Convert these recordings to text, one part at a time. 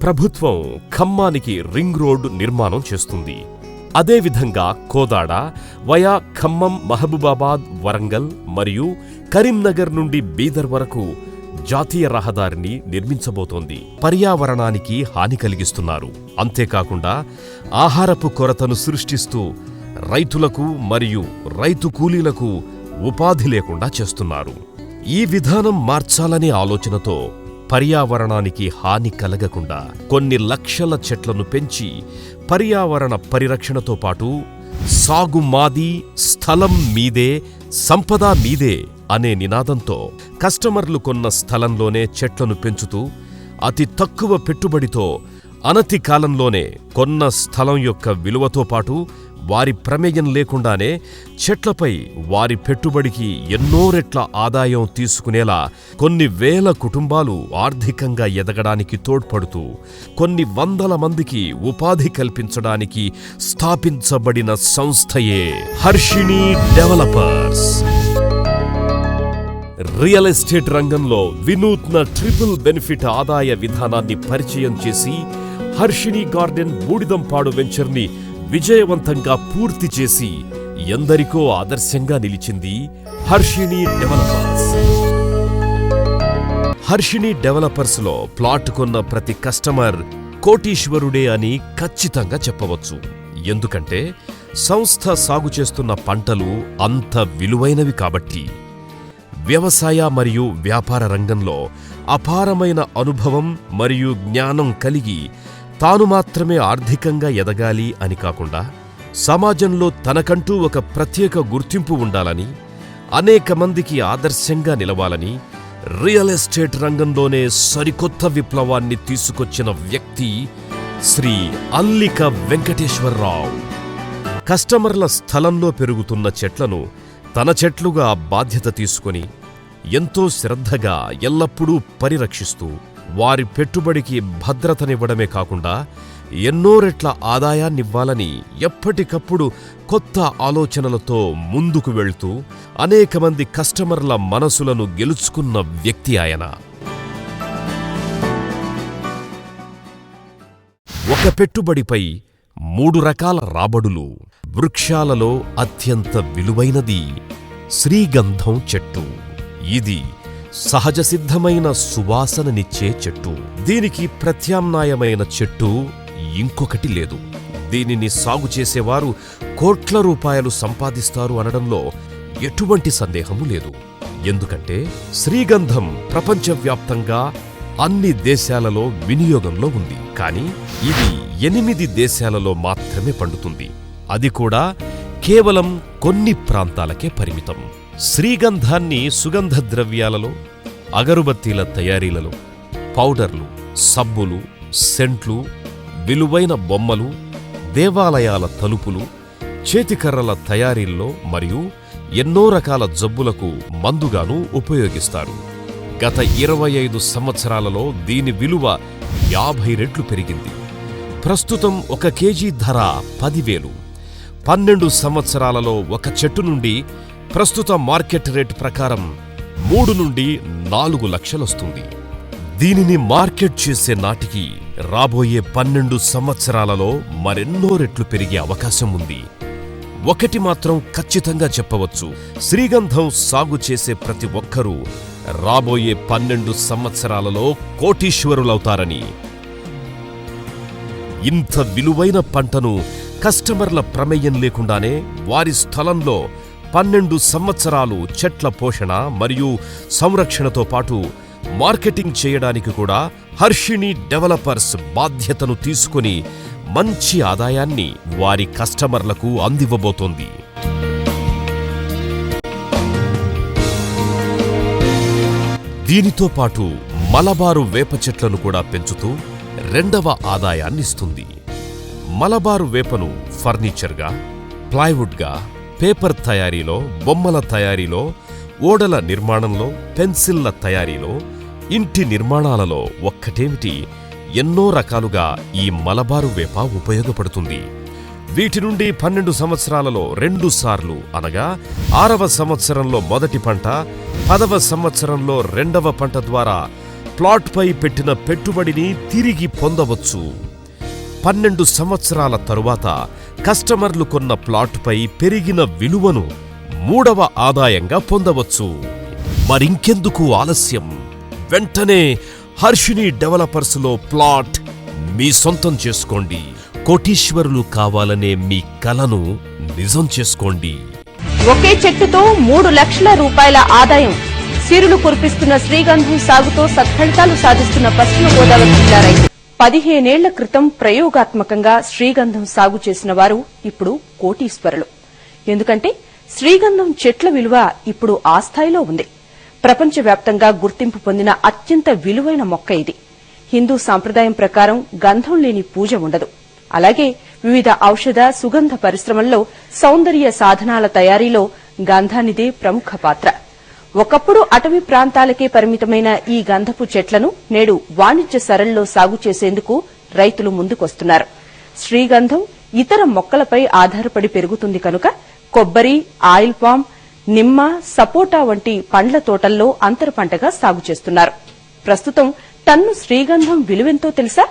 ప్రభుత్వం ఖమ్మానికి ring road నిర్మాణం చేస్తుంది. అదేవిధంగా కోదాడ వయా ఖమ్మం, మహబూబాబాద్, వరంగల్ మరియు కరీంనగర్ నుండి బీదర్ వరకు జాతీయ రహదారిని నిర్మించబోతోంది. పర్యావరణానికి హాని కలిగిస్తున్నారు. అంతేకాకుండా ఆహారపు కొరతను సృష్టిస్తూ రైతులకు మరియు రైతు కూలీలకు ఉపాధి లేకుండా చేస్తున్నారు. ఈ విధానం మార్చాలనే ఆలోచనతో పర్యావరణానికి హాని కలగకుండా కొన్ని లక్షల చెట్లను పెంచి పర్యావరణ పరిరక్షణతో పాటు సాగు మాది, స్థలం మీదే, సంపద మీదే అనే నినాదంతో కస్టమర్లు కొన్న స్థలంలోనే చెట్లను పెంచుతూ అతి తక్కువ పెట్టుబడితో అనతి కాలంలోనే కొన్న స్థలం యొక్క విలువతో పాటు వారి ప్రమేయం లేకుండానే చెట్లపై వారి పెట్టుబడికి ఎన్నో రెట్ల ఆదాయం తీసుకునేలా కొన్ని వేల కుటుంబాలు ఆర్థికంగా ఎదగడానికి తోడ్పడుతూ కొన్ని వందల మందికి ఉపాధి కల్పించడానికి స్థాపించబడిన సంస్థయే హర్షిణి డెవలపర్స్. రియల్ ఎస్టేట్ రంగంలో వినూత్న ట్రిపుల్ బెనిఫిట్ ఆదాయ విధానాన్ని పరిచయం చేసి హర్షిణి గార్డెన్ బూడిదంపాడు వెంచర్ని విజయవంతంగా పూర్తి చేసి ఎందరికో ఆదర్శంగా నిలిచింది హర్షిణి డెవలపర్స్. హర్షిణి డెవలపర్స్ లో ప్లాట్ కొన్న ప్రతి కస్టమర్ కోటీశ్వరుడే అని ఖచ్చితంగా చెప్పవచ్చు. ఎందుకంటే సంస్థ సాగు చేస్తున్న పంటలు అంత విలువైనవి కాబట్టి. వ్యవసాయ మరియు వ్యాపార రంగంలో అపారమైన అనుభవం మరియు జ్ఞానం కలిగి తాను మాత్రమే ఆర్థికంగా ఎదగాలి అని కాకుండా సమాజంలో తనకంటూ ఒక ప్రత్యేక గుర్తింపు ఉండాలని, అనేక మందికి ఆదర్శంగా నిలవాలని రియల్ ఎస్టేట్ రంగంలోనే సరికొత్త విప్లవాన్ని తీసుకొచ్చిన వ్యక్తి శ్రీ అల్లిక వెంకటేశ్వరరావు. కస్టమర్ల స్థలంలో పెరుగుతున్న చెట్లను తన చెట్లుగా బాధ్యత తీసుకొని ఎంతో శ్రద్ధగా ఎల్లప్పుడూ పరిరక్షిస్తూ వారి పెట్టుబడికి భద్రతనివ్వడమే కాకుండా ఎన్నో రెట్ల ఆదాయాన్నివ్వాలని ఎప్పటికప్పుడు కొత్త ఆలోచనలతో ముందుకు వెళ్తూ అనేక మంది కస్టమర్ల మనసులను గెలుచుకున్న వ్యక్తి ఆయన. ఒక పెట్టుబడిపై 3 రకాల రాబడులు. వృక్షాలలో అత్యంత విలువైనది శ్రీగంధం చెట్టు. ఇది సహజ సిద్ధమైన సువాసననిచ్చే చెట్టు. దీనికి ప్రత్యామ్నాయమైన చెట్టు ఇంకొకటి లేదు. దీనిని సాగు చేసేవారు కోట్ల రూపాయలు సంపాదిస్తారు అనడంలో ఎటువంటి సందేహము లేదు. ఎందుకంటే శ్రీగంధం ప్రపంచవ్యాప్తంగా అన్ని దేశాలలో వినియోగంలో ఉంది. కానీ ఇది 8 దేశాలలో మాత్రమే పండుతుంది. అది కూడా కేవలం కొన్ని ప్రాంతాలకే పరిమితం. శ్రీగంధాన్ని సుగంధ ద్రవ్యాలలో, అగరుబత్తీల తయారీలలో, పౌడర్లు, సబ్బులు, సెంట్లు, విలువైన బొమ్మలు, దేవాలయాల తలుపులు, చేతికర్రల తయారీల్లో మరియు ఎన్నో రకాల జబ్బులకు మందుగాను ఉపయోగిస్తారు. గత 25 సంవత్సరాలలో దీని విలువ 50 రెట్లు పెరిగింది. ప్రస్తుతం 1 కేజీ ధర 10,000. 12 సంవత్సరాలలో ఒక చెట్టు నుండి ప్రస్తుత మార్కెట్ రేటు ప్రకారం 3 నుండి 4 లక్షలొస్తుంది. దీనిని మార్కెట్ చేసే నాటికి రాబోయే 12 సంవత్సరాలలో మరెన్నో రెట్లు పెరిగే అవకాశం ఉంది. ఒకటి మాత్రం ఖచ్చితంగా చెప్పవచ్చు, శ్రీగంధం సాగు చేసే ప్రతి ఒక్కరూ రాబోయే 12 సంవత్సరాలలో కోటీశ్వరులవుతారని. ఇంత విలువైన పంటను కస్టమర్ల ప్రమేయం లేకుండానే వారి స్థలంలో 12 సంవత్సరాలు చెట్ల పోషణ మరియు సంరక్షణతో పాటు మార్కెటింగ్ చేయడానికి కూడా హర్షిణి డెవలపర్స్ బాధ్యతను తీసుకొని మంచి ఆదాయాన్ని వారి కస్టమర్లకు అందివ్వబోతోంది. దీనితో పాటు మలబారు వేప చెట్లను కూడా పెంచుతూ 2వ ఆదాయాన్నిస్తుంది. మలబారు వేపను ఫర్నిచర్గా, ప్లైవుడ్గా, పేపర్ తయారీలో, బొమ్మల తయారీలో, ఓడల నిర్మాణంలో, పెన్సిళ్ల తయారీలో, ఇంటి నిర్మాణాలలో ఒక్కటేమిటి ఎన్నో రకాలుగా ఈ మలబారు వేప ఉపయోగపడుతుంది. వీటి నుండి 12 సంవత్సరాలలో 2 సార్లు అనగా 6వ సంవత్సరంలో మొదటి పంట, 10వ సంవత్సరంలో 2వ పంట ద్వారా ప్లాట్పై పెట్టిన పెట్టుబడిని తిరిగి పొందవచ్చు. 12 సంవత్సరాల తరువాత కస్టమర్లు కొన్న ప్లాట్పై పెరిగిన విలువను 3వ ఆదాయంగా పొందవచ్చు. మరింకెందుకు ఆలస్యం? వెంటనే హర్షిని డెవలపర్స్లో ప్లాట్ మీ సొంతం చేసుకోండి. కోటీశ్వరులు కావాలనే మీ కలను నిజం చేసుకోండి. ఒకే చెట్టుతో 3 లక్షల రూపాయల ఆదాయం. సిరులు కురిపిస్తున్న శ్రీగంధం సాగుతో సత్ఫలితాలు సాధిస్తున్న పశ్చిమ గోదావరి జిల్లా రైతు. 15 ఏళ్ల క్రితం ప్రయోగాత్మకంగా శ్రీగంధం సాగు చేసిన వారు ఇప్పుడు కోటీశ్వరులు. ఎందుకంటే శ్రీగంధం చెట్ల విలువ ఇప్పుడు ఆ స్థాయిలో ఉంది. ప్రపంచవ్యాప్తంగా గుర్తింపు పొందిన అత్యంత విలువైన మొక్క ఇది. హిందూ సాంప్రదాయం ప్రకారం గంధం లేని పూజ ఉండదు. అలాగే వివిధ ఔషధ, సుగంధ పరిశ్రమల్లో సౌందర్య సాధనాల తయారీలో గంధానిదే ప్రముఖ పాత్ర. ఒకప్పుడు అటవీ ప్రాంతాలకే పరిమితమైన ఈ గంధపు చెట్లను నేడు వాణిజ్య సరళిలో సాగు చేసేందుకు రైతులు ముందుకొస్తున్నారు. శ్రీగంధం ఇతర మొక్కలపై ఆధారపడి పెరుగుతుంది కనుక కొబ్బరి, ఆయిల్ పామ్, నిమ్మ, సపోటా వంటి పండ్ల తోటల్లో అంతర పంటగా సాగు చేస్తున్నారు. ప్రస్తుతం టన్ను శ్రీగంధం విలువెంతో తెలుసా?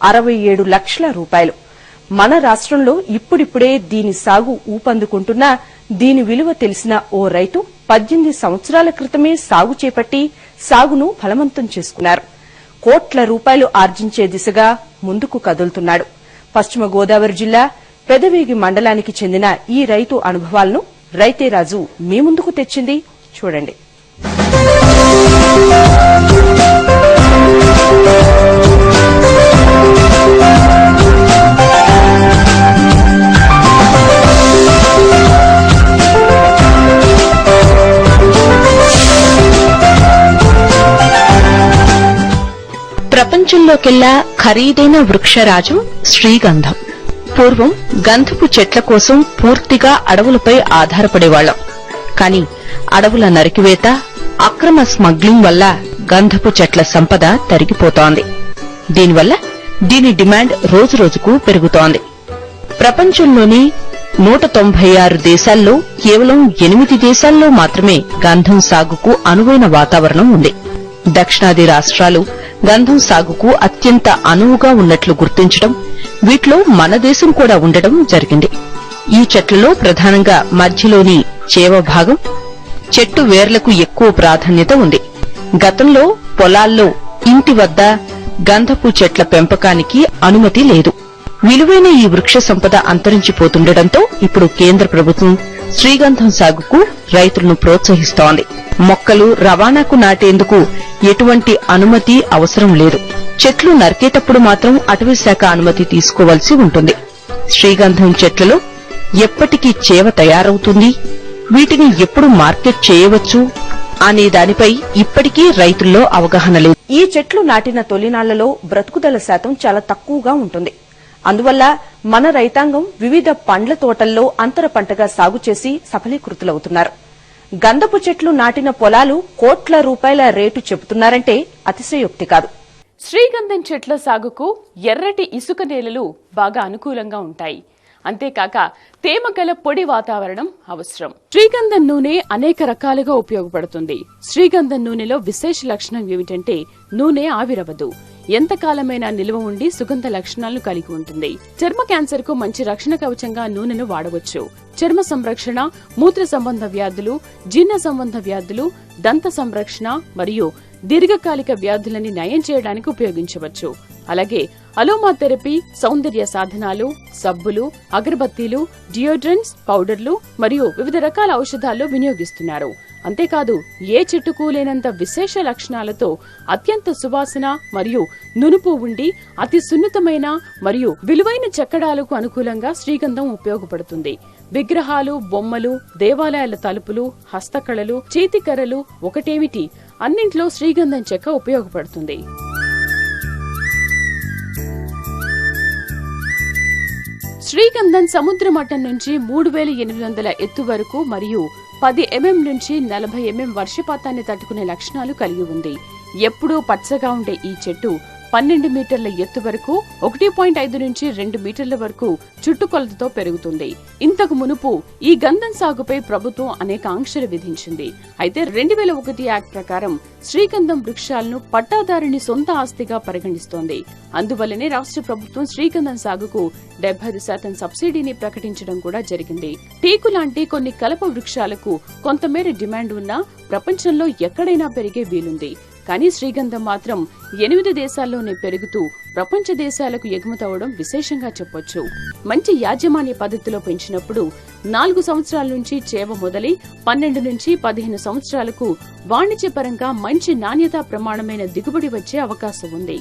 67 లక్షల రూపాయలు. మన రాష్ట్రంలో ఇప్పుడిప్పుడే దీని సాగు ఊపందుకుంటున్నా దీని విలువ తెలిసిన ఓ రైతు 18 సంవత్సరాల క్రితమే సాగు చేపట్టి సాగును ఫలవంతం చేసుకున్నారు. కోట్ల రూపాయలు ఆర్జించే దిశగా ముందుకు కదులుతున్నాడు. పశ్చిమ గోదావరి జిల్లా పెదవేగి మండలానికి చెందిన ఈ రైతు అనుభవాలను రైతే రాజు మీ ముందుకు తెచ్చింది. చూడండి. ప్రపంచంలోకెల్లా ఖరీదైన వృక్షరాజు శ్రీగంధం. పూర్వం గంధపు చెట్ల కోసం పూర్తిగా అడవులపై ఆధారపడేవాళ్లం. కాని అడవుల నరికివేత, అక్రమ స్మగ్లింగ్ వల్ల గంధపు చెట్ల సంపద తరిగిపోతోంది. దీనివల్ల దీని డిమాండ్ రోజురోజుకు పెరుగుతోంది. ప్రపంచంలోని 196 దేశాల్లో కేవలం 8 దేశాల్లో మాత్రమే గంధం సాగుకు అనువైన వాతావరణం ఉంది. దక్షిణాది రాష్ట్రాలు గంధం సాగుకు అత్యంత అనువుగా ఉన్నట్లు గుర్తించడం, వీటిలో మన దేశం కూడా ఉండడం జరిగింది. ఈ చెట్లలో ప్రధానంగా మధ్యలోని చేవ భాగం, చెట్టు వేర్లకు ఎక్కువ ప్రాధాన్యత ఉంది. గతంలో పొలాల్లో, ఇంటి వద్ద గంధపు చెట్ల పెంపకానికి అనుమతి లేదు. విలువైన ఈ వృక్ష సంపద అంతరించిపోతుండటంతో ఇప్పుడు కేంద్ర ప్రభుత్వం శ్రీగంధం సాగుకు రైతులను ప్రోత్సహిస్తోంది. మొక్కలు రవాణాకు నాటేందుకు ఎటువంటి అనుమతి అవసరం లేదు. చెట్లు నరికేటప్పుడు మాత్రం అటవీ శాఖ అనుమతి తీసుకోవాల్సి ఉంటుంది. శ్రీగంధం చెట్లలో ఎప్పటికీ చేవ తయారవుతుంది, వీటిని ఎప్పుడు మార్కెట్ చేయవచ్చు అనే దానిపై ఇప్పటికీ రైతుల్లో అవగాహన లేదు. ఈ చెట్లు నాటిన తొలినాళ్లలో బ్రతుకుదల శాతం చాలా తక్కువగా ఉంటుంది. అందువల్ల మన రైతాంగం వివిధ పండ్ల తోటల్లో అంతర పంటగా సాగు చేసి సఫలీకృతులవుతున్నారు. గంధపు చెట్లు నాటిన పొలాలు కోట్ల రూపాయల రేటు చెబుతున్నారంటే అతిశయోక్తి కాదు. శ్రీగంధం చెట్ల సాగుకు ఎర్రటి ఇసుక నేలలు బాగా అనుకూలంగా ఉంటాయి. అంతేకాక తేమగల పొడి వాతావరణం అవసరం. శ్రీగంధం నూనె అనేక రకాలుగా ఉపయోగపడుతుంది. శ్రీగంధం నూనెలో విశేష లక్షణం ఏమిటంటే నూనె ఆవిరవదు, ఎంతకాలమైనా నిల్వ ఉండి సుగంధ లక్షణాలను కలిగి ఉంటుంది. చర్మ క్యాన్సర్ కు మంచి రక్షణ కవచంగా నూనెను వాడవచ్చు. చర్మ సంరక్షణ, మూత్ర సంబంధ వ్యాధులు, జీర్ణ సంబంధ వ్యాధులు, దంత సంరక్షణ మరియు దీర్ఘకాలిక వ్యాధులని నయం చేయడానికి ఉపయోగించవచ్చు. అలాగే అలోమా థెరపీ, సౌందర్య సాధనాలు, సబ్బులు, అగరబత్తీలు, డియోడ్రెంట్స్, పౌడర్లు మరియు వివిధ రకాల ఔషధాల్లో వినియోగిస్తున్నారు. అంతేకాదు ఏ చెట్టుకు లేనంత విశేష లక్షణాలతో అత్యంత సువాసన మరియు నునుపు ఉండి అతి సున్నితమైన మరియు విలువైన చెక్కడాలకు అనుకూలంగా శ్రీగంధం ఉపయోగపడుతుంది. విగ్రహాలు, బొమ్మలు, దేవాలయాల తలుపులు, హస్తకళలు, చేతికర్రలు ఒకటేమిటి అన్నింట్లో శ్రీగంధం చెక్క ఉపయోగపడుతుంది. శ్రీగంధం సముద్ర మట్టం నుంచి 3800 ఎత్తు వరకు మరియు 10 mm నుంచి 40 mm వర్షపాతాన్ని తట్టుకునే లక్షణాలు కలిగి ఉంది. ఎప్పుడూ పచ్చగా ఉండే ఈ చెట్టు 12 మీటర్ల ఎత్తు వరకు 1.5 నుంచి 2 మీటర్ల వరకు చుట్టుకొలతతో పెరుగుతుంది. ఇంతకు మునుపు ఈ గంధం సాగుపై ప్రభుత్వం అనేక ఆంక్షలు విధించింది. అయితే 2001 యాక్ట్ ప్రకారం శ్రీగంధం వృక్షాలను పట్టాదారుని సొంత ఆస్తిగా పరిగణిస్తోంది. అందువల్లనే రాష్ట్ర ప్రభుత్వం శ్రీగంధం సాగుకు 75% సబ్సిడీని ప్రకటించడం కూడా జరిగింది. టేకు లాంటి కొన్ని కలప వృక్షాలకు కొంతమేర డిమాండ్ ఉన్నా ప్రపంచంలో ఎక్కడైనా పెరిగే వీలుంది. కానీ శ్రీగంధం మాత్రం 8 దేశాల్లోనే పెరుగుతూ ప్రపంచ దేశాలకు ఎగుమతవడం విశేషంగా చెప్పొచ్చు. మంచి యాజమాన్య పద్ధతిలో పెంచినప్పుడు 4 సంవత్సరాల నుంచి చేవ మొదలై 12 నుంచి 15 సంవత్సరాలకు వాణిజ్యపరంగా మంచి నాణ్యతా ప్రమాణమైన దిగుబడి వచ్చే అవకాశం ఉంది.